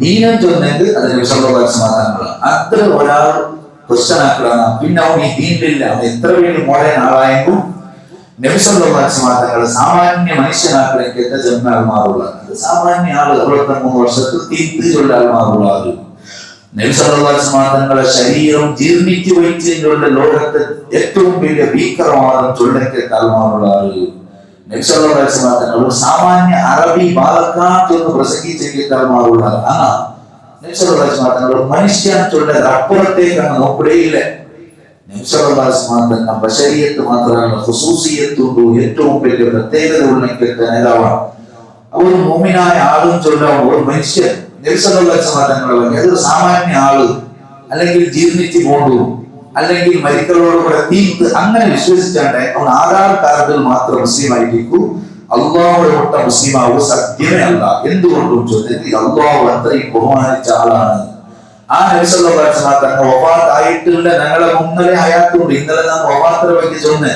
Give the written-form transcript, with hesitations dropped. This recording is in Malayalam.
ദീനം ചൊന്നെങ്കിൽ അത് നബി സല്ലല്ലാഹു അലൈഹി വസല്ലം അത്ര ഒരാൾ ക്വസ്റ്റ്യൻ ആക്കണം. പിന്നെ അവൻ ഈ ദീനിലില്ല, അവൻ എത്ര വലിയ മോഡേൺ ആളായെങ്കിലും നബി സല്ലല്ലാഹു അലൈഹി വസല്ലം സാമാന്യ മനുഷ്യനാക്കലേക്ക് ചെന്നാൽ മാറുള്ളത്. സാമാന്യ ആള് 63 വർഷത്തിൽ തീർത്ത് ചൊല്ലാൽ മാറുള്ളത്. നബി സല്ലല്ലാഹു അലൈഹി വസല്ലം ശരീരം ജീർണിച്ചു വെച്ചുകൊണ്ട് ലോകത്തെ ഏറ്റവും വലിയ ഭീകരവാദം ചൊല്ലക്കേട്ടാൽ മാറുള്ളത്. നബി സല്ലല്ലാഹു അലൈഹി വസല്ലം സാമാന്യ അറബി ബാലക്കാത്തൊന്ന് പ്രസംഗിച്ചേക്കാൾ മാറുള്ളത്. നബി സല്ലല്ലാഹു അലൈഹി വസല്ലം മനുഷ്യൻ ചൊല്ലത് അപ്പുറത്തേക്കാണ് നോക്കുകയില്ല. നബി സല്ലല്ലാഹു അലൈഹി വസല്ലം ബശരിയത്ത് മാത്രമല്ല ഖുസൂസിയത്തുണ്ട്, ഏറ്റവും വലിയ പ്രത്യേകത ഉള്ള നേതാവാണ്. ഒരു മുഅ്മിനായ ആളും ചൊല്ലാം ഒരു മനുഷ്യൻ നബി സല്ലല്ലാഹു അലൈഹി വസല്ലം ഏതൊരു സാമാന്യ ആള് അല്ലെങ്കിൽ ജീർണിച്ചു പോണ്ടു അല്ലെങ്കിൽ മരിക്കളോടുകൂടെ തീർത്ത് അങ്ങനെ വിശ്വസിച്ചാണ്ട് അവൻ ആധാർ കാർഡിൽ മാത്രം മുസ്ലിം ആയിരിക്കും, അള്ളാഹുടെ ഒട്ട മുസ്ലിം ആവുക സത്യമേ അല്ല. എന്തുകൊണ്ടും ചോദ്യത്തിൽ അള്ളാഹു അത്രയും ബഹുമാനിച്ച ആളാണ്. ആ നബി സല്ലല്ലാഹു അലൈഹി വസല്ലം വഫാത്ത് ആയിട്ടില്ല, ഞങ്ങളെ മുന്നലെ ഹയാത്തുണ്ട്. ഇന്നലെ നാം വഫാത്തിനെ പറ്റി ചൊന്നെ